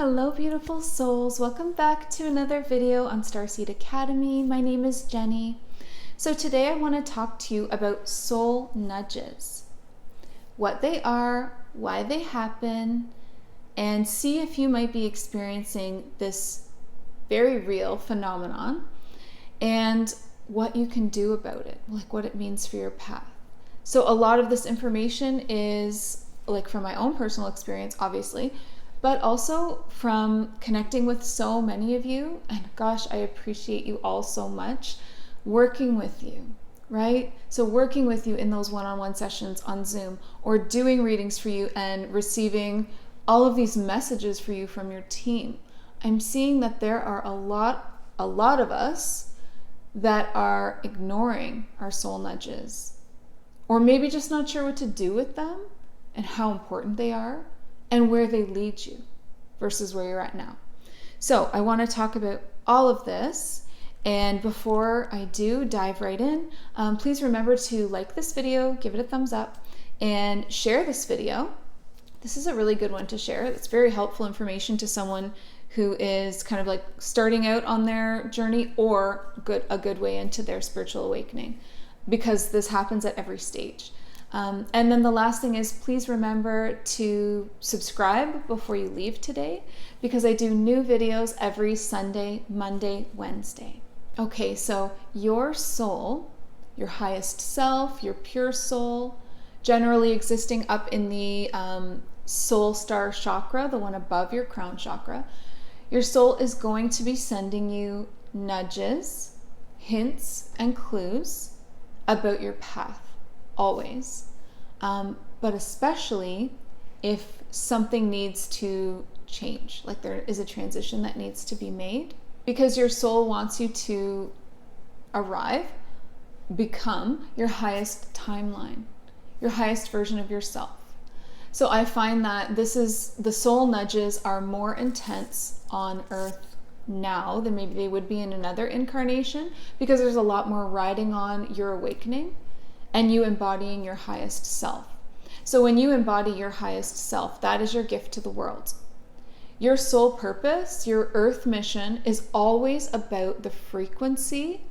Hello beautiful souls, welcome back to another video on Starseed Academy. My name is Jenny. So today I want to talk to you about soul nudges, what they are, why they happen, and see if you might be experiencing this very real phenomenon and what you can do about it, like what it means for your path. So a lot of this information is like from my own personal experience, obviously, but also from connecting with so many of you. And gosh, I appreciate you all so much. Working with you, right? So working with you in those one-on-one sessions on Zoom, or doing readings for you and receiving all of these messages for you from your team. I'm seeing that there are a lot of us that are ignoring our soul nudges, or maybe just not sure what to do with them and how important they are and where they lead you versus where you're at now. So I want to talk about all of this. And before I do dive right in, please remember to like this video, give it a thumbs up, and share this video. This is a really good one to share. It's very helpful information to someone who is kind of like starting out on their journey, or a good way into their spiritual awakening, because this happens at every stage. And then the last thing is, please remember to subscribe before you leave today, because I do new videos every Sunday, Monday, Wednesday. Okay, so your soul, your highest self, your pure soul, generally existing up in the soul star chakra, the one above your crown chakra, your soul is going to be sending you nudges, hints, and clues about your path. Always, but especially if something needs to change, like there is a transition that needs to be made, because your soul wants you to arrive, become your highest timeline, your highest version of yourself. So I find that the soul nudges are more intense on Earth now than maybe they would be in another incarnation, because there's a lot more riding on your awakening and you embodying your highest self. So when you embody your highest self, that is your gift to the world. Your soul purpose, your earth mission, is always about the frequency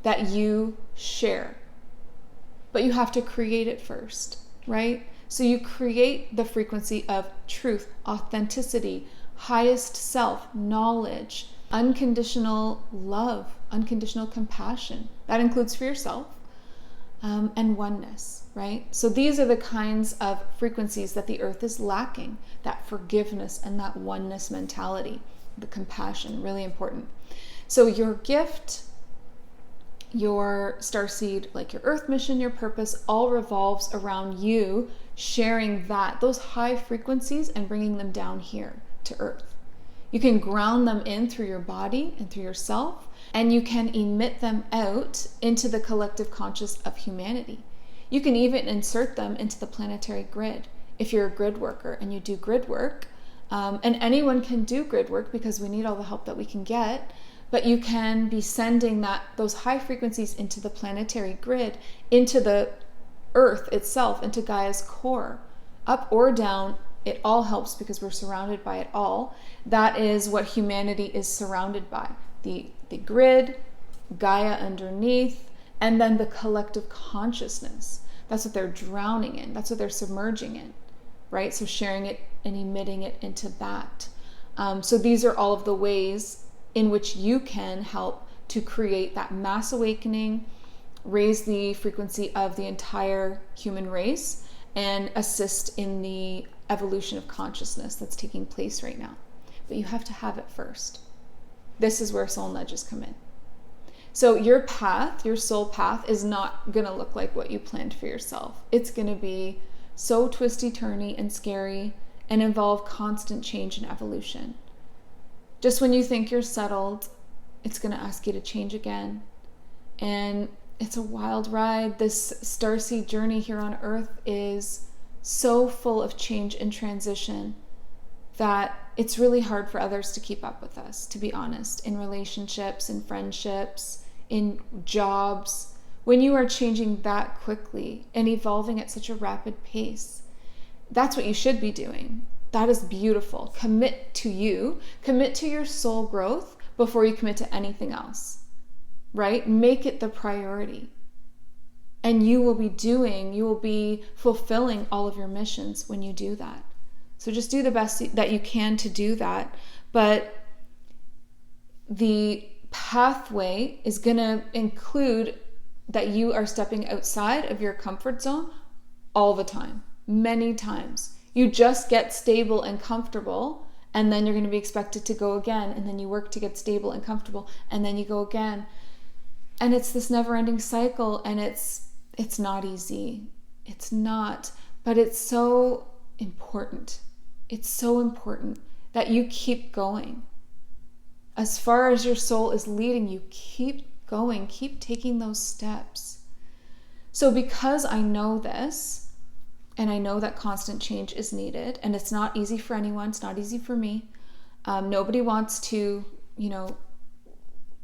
that you share. But you have to create it first, right? So you create the frequency of truth, authenticity, highest self, knowledge, unconditional love, unconditional compassion. That includes for yourself. And oneness, right? So these are the kinds of frequencies that the earth is lacking, that forgiveness and that oneness mentality, the compassion, really important. So your gift, your starseed, like your earth mission, your purpose, all revolves around you sharing those high frequencies and bringing them down here to earth. You can ground them in through your body and through yourself, and you can emit them out into the collective conscious of humanity. You can even insert them into the planetary grid if you're a grid worker and you do grid work. And anyone can do grid work, because we need all the help that we can get. But you can be sending those high frequencies into the planetary grid, into the earth itself, into Gaia's core, up or down. It all helps because we're surrounded by it all. That is what humanity is surrounded by. The grid, Gaia underneath, and then the collective consciousness. That's what they're drowning in. That's what they're submerging in, right? So sharing it and emitting it into that. So these are all of the ways in which you can help to create that mass awakening, raise the frequency of the entire human race, and assist in the evolution of consciousness that's taking place right now. But you have to have it first. This is where soul nudges come in. So your path, your soul path, is not going to look like what you planned for yourself. It's going to be so twisty-turny and scary and involve constant change and evolution. Just when you think you're settled, it's going to ask you to change again. And it's a wild ride. This starseed journey here on Earth is so full of change and transition that it's really hard for others to keep up with us, to be honest, in relationships, in friendships, in jobs. When you are changing that quickly and evolving at such a rapid pace, that's what you should be doing. That is beautiful. Commit to you. Commit to your soul growth before you commit to anything else, right? Make it the priority. And you will be fulfilling all of your missions when you do that. So just do the best that you can to do that. But the pathway is going to include that you are stepping outside of your comfort zone all the time, many times. You just get stable and comfortable, and then you're going to be expected to go again, and then you work to get stable and comfortable, and then you go again. And it's this never-ending cycle, and it's not easy. It's not, but it's so important. It's so important that you keep going. As far as your soul is leading you, keep going, keep taking those steps. So because I know this, and I know that constant change is needed, and it's not easy for anyone, it's not easy for me. Nobody wants to,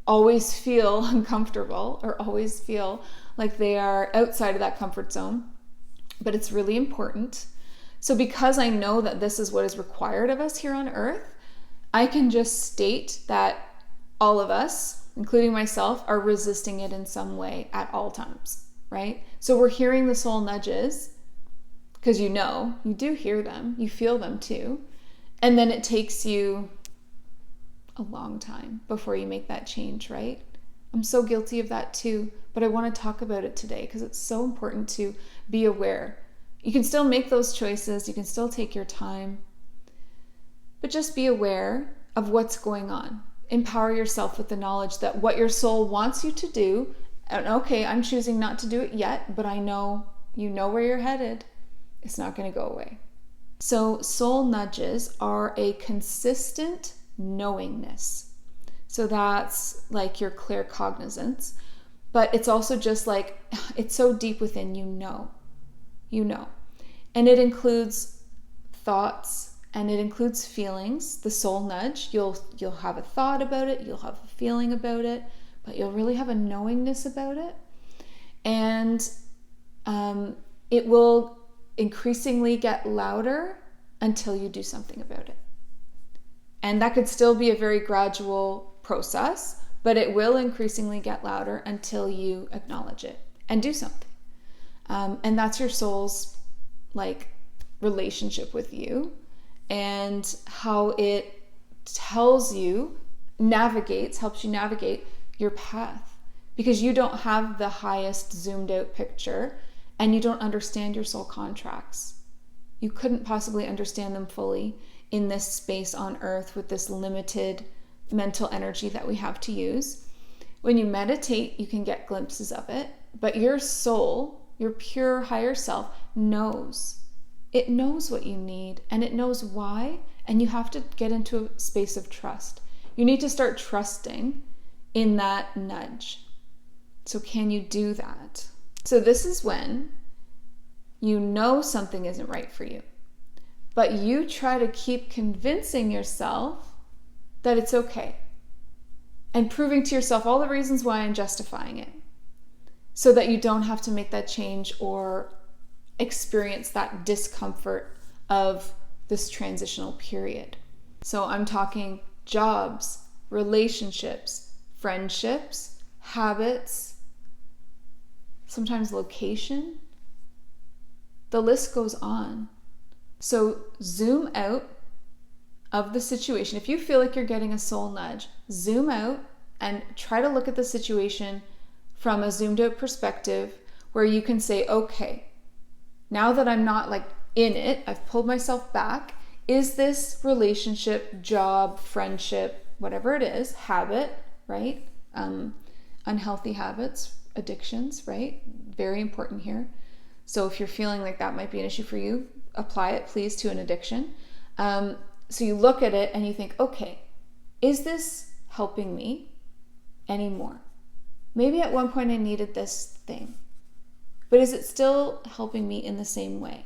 always feel uncomfortable or always feel like they are outside of that comfort zone, but it's really important. So because I know that this is what is required of us here on earth, I can just state that all of us, including myself, are resisting it in some way at all times, right? So we're hearing the soul nudges because you do hear them, you feel them too. And then it takes you a long time before you make that change, right? I'm so guilty of that too, but I want to talk about it today because it's so important to be aware. You can still make those choices, you can still take your time, but just be aware of what's going on. Empower yourself with the knowledge that what your soul wants you to do, and okay, I'm choosing not to do it yet, but I know you know where you're headed. It's not going to go away. So soul nudges are a consistent knowingness. So that's like your claircognizance, but it's also just like, it's so deep within, you know. And it includes thoughts and it includes feelings. The soul nudge, you'll have a thought about it, you'll have a feeling about it, but you'll really have a knowingness about it. And it will increasingly get louder until you do something about it. And that could still be a very gradual process, but it will increasingly get louder until you acknowledge it and do something. And that's your soul's relationship with you and how it helps you navigate your path, because you don't have the highest zoomed out picture and you don't understand your soul contracts. You couldn't possibly understand them fully in this space on earth with this limited mental energy that we have to use. When you meditate, you can get glimpses of it, but your soul, your pure higher self, knows. It knows what you need and it knows why, and you have to get into a space of trust. You need to start trusting in that nudge. So can you do that? So this is when you know something isn't right for you, but you try to keep convincing yourself that it's okay and proving to yourself all the reasons why and justifying it so that you don't have to make that change or experience that discomfort of this transitional period. So I'm talking jobs, relationships, friendships, habits, sometimes location. The list goes on. So zoom out of the situation. If you feel like you're getting a soul nudge, zoom out and try to look at the situation from a zoomed out perspective where you can say, okay, now that I'm not in it, I've pulled myself back. Is this relationship, job, friendship, whatever it is, habit, right? Unhealthy habits, addictions, right? Very important here. So if you're feeling like that might be an issue for you, apply it, please, to an addiction. So you look at it and you think, okay, is this helping me anymore? Maybe at one point I needed this thing, but is it still helping me in the same way?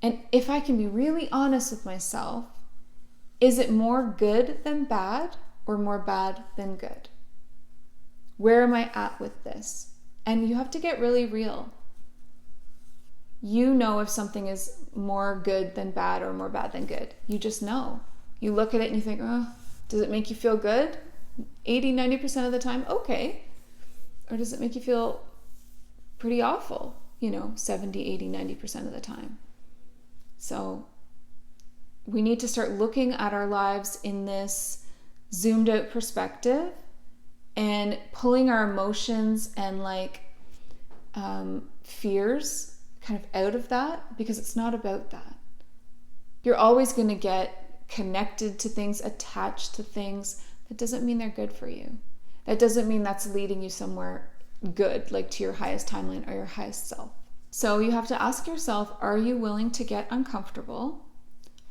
And if I can be really honest with myself, is it more good than bad or more bad than good? Where am I at with this? And you have to get really real. You know if something is more good than bad or more bad than good. You just know. You look at it and you think, oh, does it make you feel good? 80-90% of the time, okay. Or does it make you feel pretty awful? 70, 80, 90% of the time. So we need to start looking at our lives in this zoomed out perspective and pulling our emotions and fears kind of out of that, because it's not about that. You're always going to get connected to things, attached to things. That doesn't mean they're good for you. That doesn't mean that's leading you somewhere good, like to your highest timeline or your highest self. So you have to ask yourself, are you willing to get uncomfortable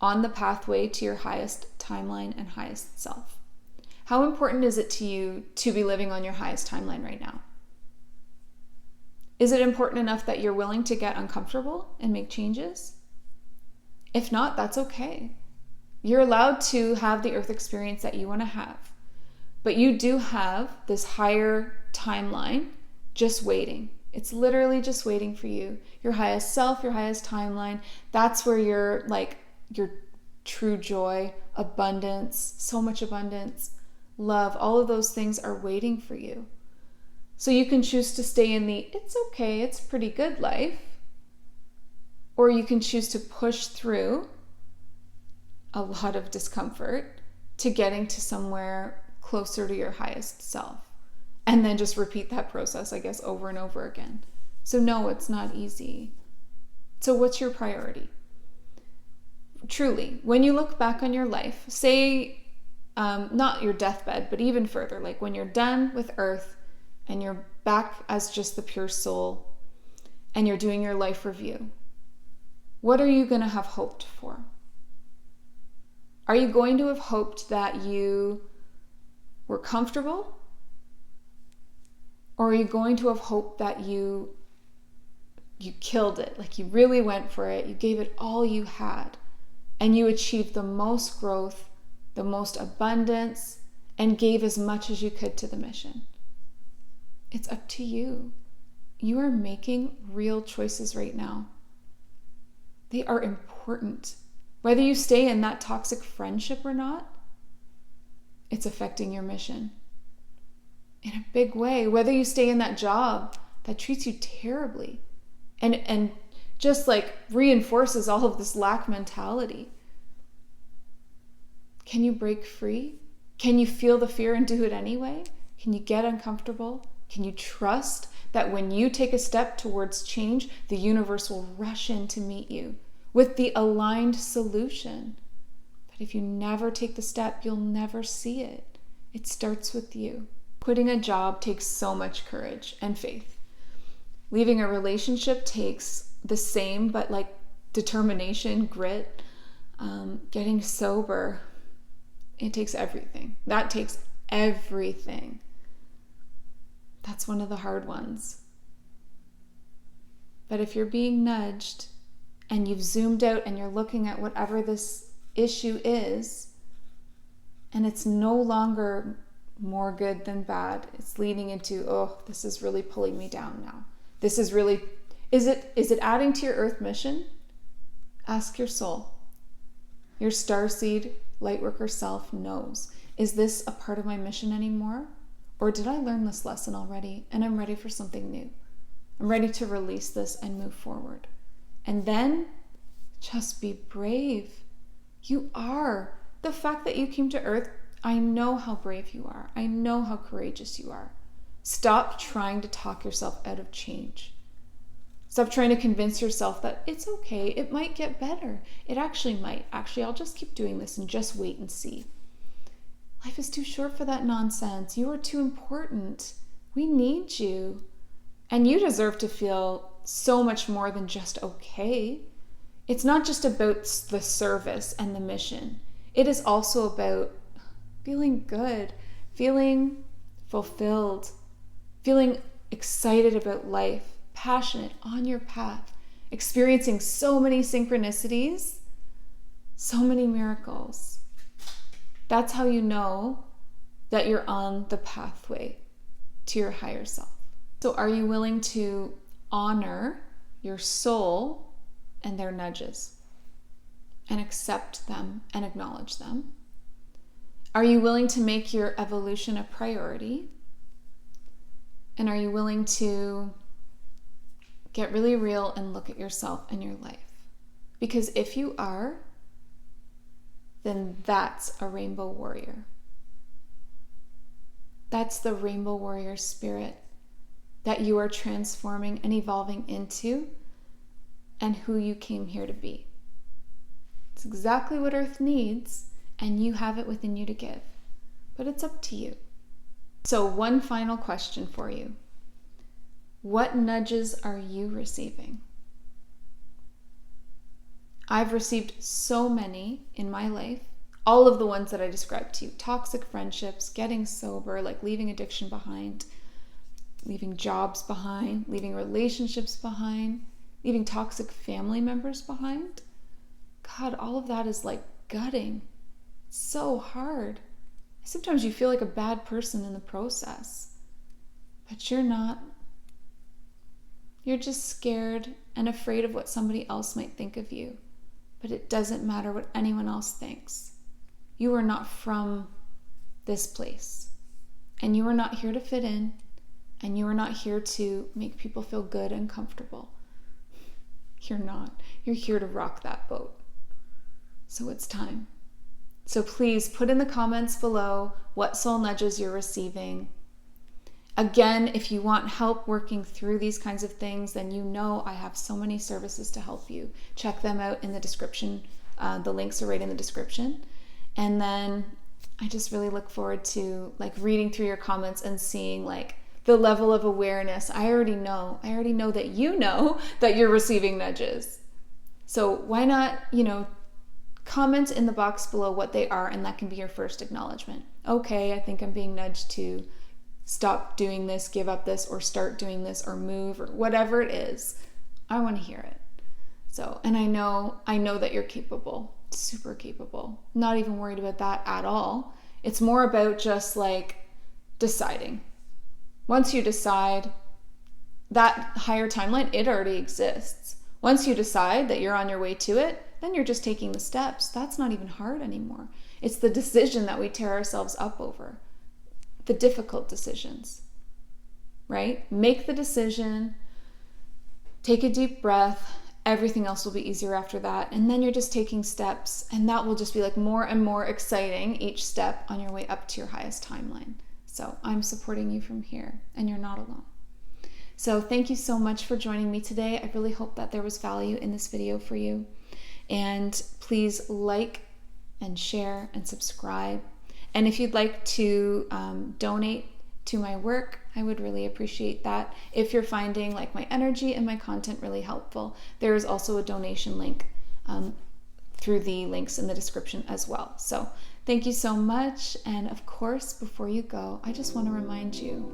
on the pathway to your highest timeline and highest self? How important is it to you to be living on your highest timeline right now? Is it important enough that you're willing to get uncomfortable and make changes? If not, that's okay. You're allowed to have the earth experience that you want to have. But you do have this higher timeline just waiting. It's literally just waiting for you. Your highest self, your highest timeline. That's where your true joy, abundance, so much abundance, love, all of those things are waiting for you. So you can choose to stay in the it's okay, it's pretty good life. Or you can choose to push through a lot of discomfort to getting to somewhere closer to your highest self. And then just repeat that process, I guess, over and over again. So no, it's not easy. So what's your priority? Truly, when you look back on your life, say, not your deathbed, but even further, like when you're done with earth and you're back as just the pure soul and you're doing your life review, what are you going to have hoped for? Are you going to have hoped that you were comfortable? Or are you going to have hoped that you killed it, like you really went for it, you gave it all you had, and you achieved the most growth, the most abundance, and gave as much as you could to the mission? It's up to you. You are making real choices right now. They are important. Whether you stay in that toxic friendship or not, it's affecting your mission in a big way. Whether you stay in that job that treats you terribly and just reinforces all of this lack mentality. Can you break free? Can you feel the fear and do it anyway? Can you get uncomfortable? Can you trust that when you take a step towards change, the universe will rush in to meet you with the aligned solution? But if you never take the step, you'll never see it. It starts with you. Quitting a job takes so much courage and faith. Leaving a relationship takes the same, but determination, grit. Getting sober, it takes everything. That takes everything. That's one of the hard ones. But if you're being nudged and you've zoomed out and you're looking at whatever this issue is, and it's no longer more good than bad, it's leading into, oh, this is really pulling me down now. This is really, is it adding to your earth mission? Ask your soul. Your starseed lightworker self knows. Is this a part of my mission anymore? Or did I learn this lesson already and I'm ready for something new? I'm ready to release this and move forward. And then just be brave. You are. The fact that you came to earth, I know how brave you are. I know how courageous you are. Stop trying to talk yourself out of change. Stop trying to convince yourself that it's okay, it might get better. It actually might. Actually, I'll just keep doing this and just wait and see. Life is too short for that nonsense. You are too important. We need you. And you deserve to feel so much more than just okay. It's not just about the service and the mission. It is also about feeling good, feeling fulfilled, feeling excited about life, passionate on your path, experiencing so many synchronicities, so many miracles. That's how you know that you're on the pathway to your higher self. So are you willing to honor your soul and their nudges and accept them and acknowledge them? Are you willing to make your evolution a priority? And are you willing to get really real and look at yourself and your life? Because if you are, then that's a rainbow warrior. That's the rainbow warrior spirit that you are transforming and evolving into, and who you came here to be. It's exactly what Earth needs, and you have it within you to give. But it's up to you. So one final question for you. What nudges are you receiving? I've received so many in my life. All of the ones that I described to you. Toxic friendships, getting sober, like leaving addiction behind, leaving jobs behind, leaving relationships behind, leaving toxic family members behind. God, all of that is like gutting. It's so hard. Sometimes you feel like a bad person in the process, but you're not. You're just scared and afraid of what somebody else might think of you, but it doesn't matter what anyone else thinks. You are not from this place, and you are not here to fit in, and you are not here to make people feel good and comfortable. You're not. You're here to rock that boat. So it's time. So please put in the comments below what soul nudges you're receiving. Again, if you want help working through these kinds of things, then you know I have so many services to help you. Check them out in the description. The links are right in the description. And then I just really look forward to like reading through your comments and seeing like the level of awareness. I already know that you know that you're receiving nudges. So why not, comment in the box below what they are, and that can be your first acknowledgement. Okay, I think I'm being nudged to stop doing this, give up this, or start doing this, or move, or whatever it is. I want to hear it. So, and I know that you're capable, super capable. Not even worried about that at all. It's more about just like deciding. Once you decide, that higher timeline, it already exists. Once you decide that you're on your way to it, then you're just taking the steps. That's not even hard anymore. It's the decision that we tear ourselves up over. The difficult decisions, right? Make the decision, take a deep breath. Everything else will be easier after that. And then you're just taking steps, and that will just be like more and more exciting each step on your way up to your highest timeline. So I'm supporting you from here, and you're not alone. So thank you so much for joining me today. I really hope that there was value in this video for you. And please like and share and subscribe. And if you'd like to donate to my work, I would really appreciate that. If you're finding like my energy and my content really helpful, there is also a donation link through the links in the description as well. So thank you so much. And of course, before you go, I just want to remind you,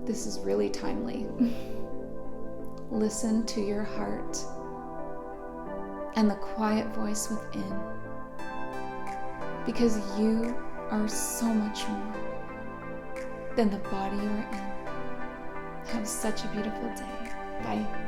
this is really timely. Listen to your heart and the quiet voice within, because you are so much more than the body you are in. Have such a beautiful day. Bye.